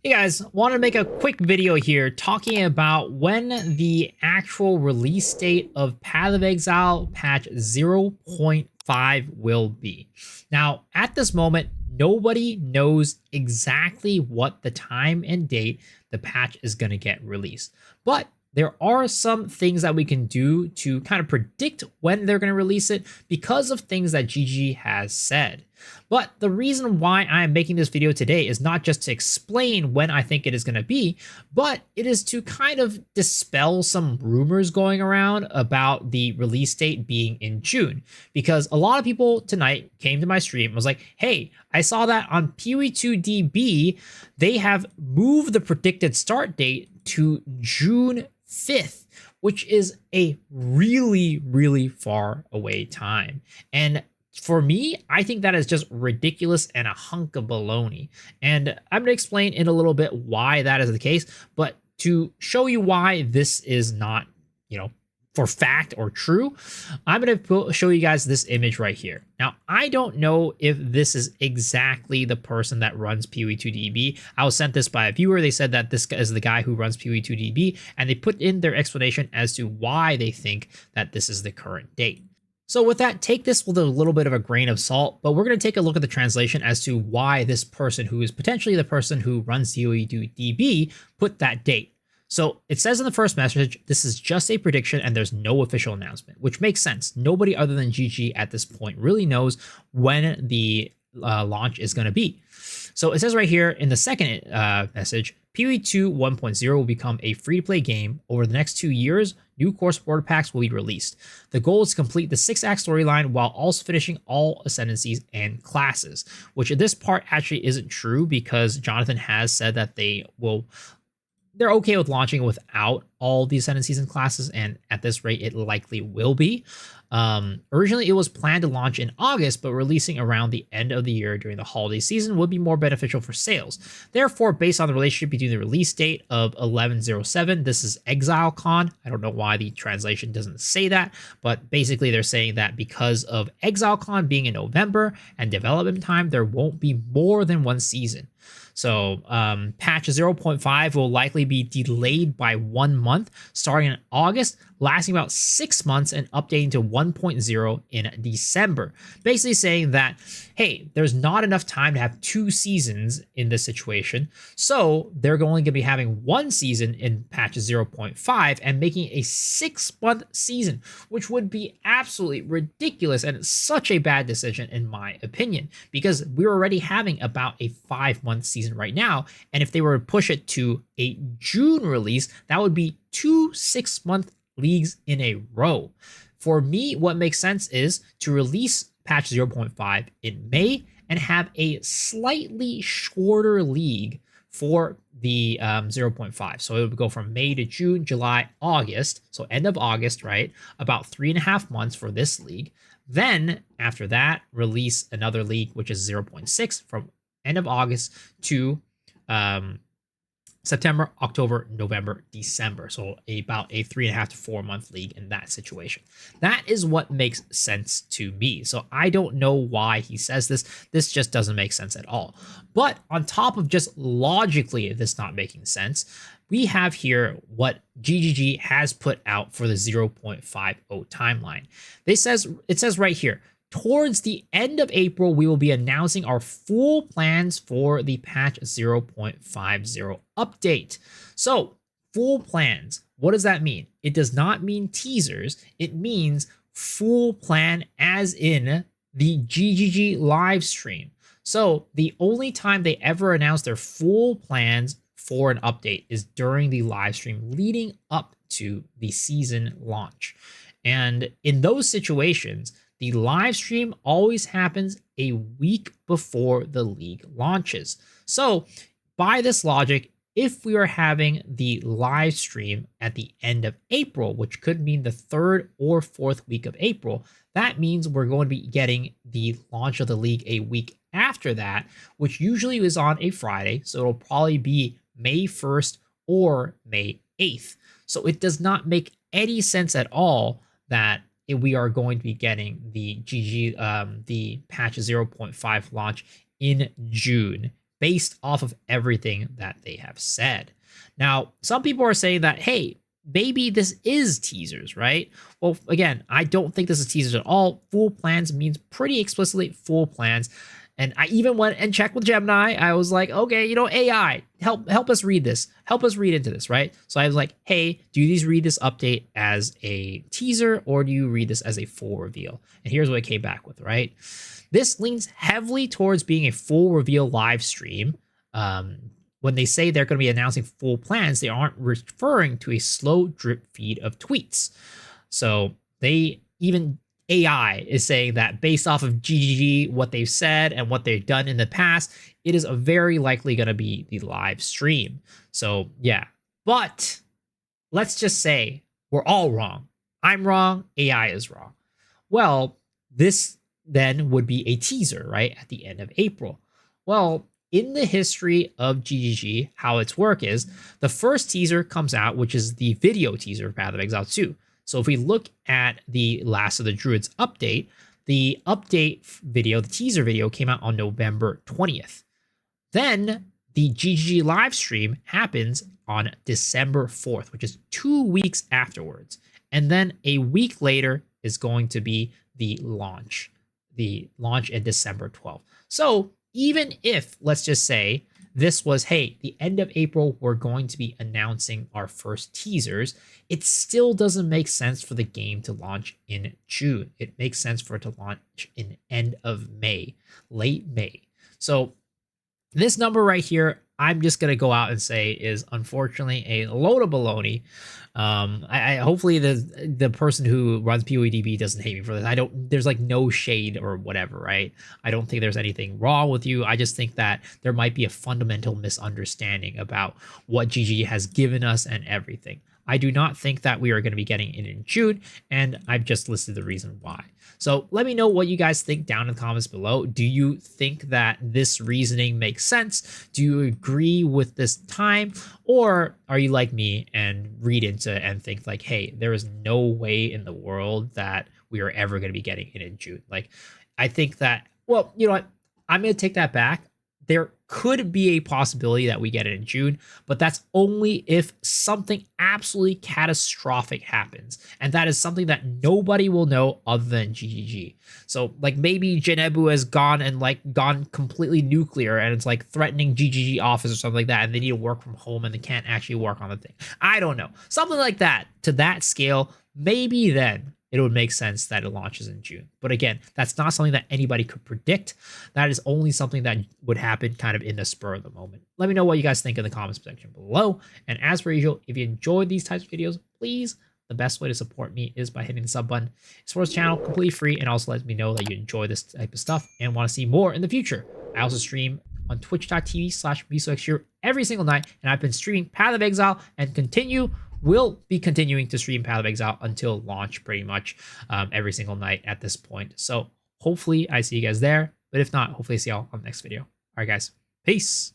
Hey guys, want to make a quick video here talking about when the actual release date of Path of Exile patch 0.5 will be. Now, at this moment, nobody knows exactly what the time and date the patch is going to get released. But there are some things that we can do to kind of predict when they're going to release it because of things that GG has said. But the reason why I am making this video today is not just to explain when I think it is going to be, but it is to kind of dispel some rumors going around about the release date being in June. Because a lot of people tonight came to my stream and was like, hey, I saw that on PoE2DB, they have moved the predicted start date to June 5th, which is a really far away time. And for me, I think that is just ridiculous and a hunk of baloney. And I'm going to explain in a little bit why that is the case. But to show you why this is not, for fact or true, I'm going to show you guys this image right here. Now, I don't know if this is exactly the person that runs PoE2DB. I was sent this by a viewer. They said that this is the guy who runs PoE2DB, and they put in their explanation as to why they think that this is the current date. So with that, take this with a little bit of a grain of salt, but we're going to take a look at the translation as to why this person, who is potentially the person who runs PoE2DB, put that date. So it says in the first message, this is just a prediction and there's no official announcement, which makes sense. Nobody other than GG at this point really knows when the launch is going to be. So it says right here in the second message, PoE2 1.0 will become a free-to-play game. Over the next 2 years, new core supporter packs will be released. The goal is to complete the 6-act storyline while also finishing all ascendancies and classes, which in this part actually isn't true because Jonathan has said that they're okay with launching without all the ascendancies and classes, and at this rate, it likely will be. Originally, it was planned to launch in August, but releasing around the end of the year during the holiday season would be more beneficial for sales. Therefore, based on the relationship between the release date of 11/07, this is ExileCon. I don't know why the translation doesn't say that, but basically they're saying that because of ExileCon being in November and development time, there won't be more than one season. So patch 0.5 will likely be delayed by 1 month, starting in August, lasting about 6 months and updating to 1.0 in December. Basically saying that, hey, there's not enough time to have 2 seasons in this situation. So they're only going to be having 1 season in patch 0.5 and making a 6-month season, which would be absolutely ridiculous and such a bad decision in my opinion, because we're already having about a 5-month season right now. And if they were to push it to a June release, that would be 2 6-month leagues in a row. For me, what makes sense is to release patch 0.5 in May and have a slightly shorter league for the 0.5. So it would go from May to June, July, August. So end of August, right? About 3.5 months for this league. Then after that, release another league, which is 0.6 from end of August to September, October, November, December. So about a 3.5 to 4 month league in that situation. That is what makes sense to me. So I don't know why he says this. This just doesn't make sense at all. But on top of just logically this not making sense, we have here what GGG has put out for the 0.50 timeline. It says right here, towards the end of April, we will be announcing our full plans for the patch 0.50 update. So, full plans, what does that mean? It does not mean teasers. It means full plan as in the GGG live stream. So, the only time they ever announce their full plans for an update is during the live stream leading up to the season launch. And in those situations, the live stream always happens a week before the league launches. So by this logic, if we are having the live stream at the end of April, which could mean the 3rd or 4th week of April, that means we're going to be getting the launch of the league a week after that, which usually is on a Friday. So it'll probably be May 1st or May 8th. So it does not make any sense at all that we are going to be getting the GG, the patch 0.5 launch in June based off of everything that they have said. Now, some people are saying that, hey, maybe this is teasers, right? Well, again, I don't think this is teasers at all. Full plans means pretty explicitly full plans. And I even went and checked with Gemini. I was like, okay, AI, help us read this. Help us read into this, right? So I was like, hey, do you read this update as a teaser or do you read this as a full reveal? And here's what it came back with, right? This leans heavily towards being a full reveal live stream. When they say they're going to be announcing full plans, they aren't referring to a slow drip feed of tweets. So they even AI is saying that based off of GGG, what they've said and what they've done in the past, it is very likely going to be the live stream. So yeah, but let's just say we're all wrong. I'm wrong. AI is wrong. Well, this then would be a teaser, right? At the end of April. Well, in the history of GGG, how its work is the first teaser comes out, which is the video teaser of Path of Exile 2. So if we look at the Last of the Druids update, the update video, the teaser video came out on November 20th. Then the GGG live stream happens on December 4th, which is 2 weeks afterwards. And then a week later is going to be the launch in December 12th. So even if, let's just say, this was, hey, the end of April, we're going to be announcing our first teasers, it still doesn't make sense for the game to launch in June. It makes sense for it to launch in end of May, late May. So this number right here, I'm just gonna go out and say is unfortunately a load of baloney. I hopefully the person who runs PoEDB doesn't hate me for this. There's like no shade or whatever, right? I don't think there's anything wrong with you. I just think that there might be a fundamental misunderstanding about what GG has given us and everything. I do not think that we are going to be getting it in June, and I've just listed the reason why. So let me know what you guys think down in the comments below. Do you think that this reasoning makes sense? Do you agree with this time? Or are you like me and read into and think like, hey, there is no way in the world that we are ever going to be getting it in June? Like, I think that, well, you know what? I'm going to take that back. There could be a possibility that we get it in June, but that's only if something absolutely catastrophic happens. And that is something that nobody will know other than GGG. So like maybe Genebu has gone completely nuclear and it's like threatening GGG office or something like that. And they need to work from home and they can't actually work on the thing. I don't know. Something like that to that scale, maybe then it would make sense that it launches in June. But again, that's not something that anybody could predict. That is only something that would happen kind of in the spur of the moment. Let me know what you guys think in the comments section below. And as per usual, if you enjoyed these types of videos, please, the best way to support me is by hitting the sub button. It's for this channel, completely free, and also lets me know that you enjoy this type of stuff and want to see more in the future. I also stream on twitch.tv/VSoXure every single night, and I've been streaming Path of Exile and will be continuing to stream Path of Exile until launch pretty much every single night at this point. So hopefully I see you guys there, but if not, hopefully I see y'all on the next video. All right, guys, peace.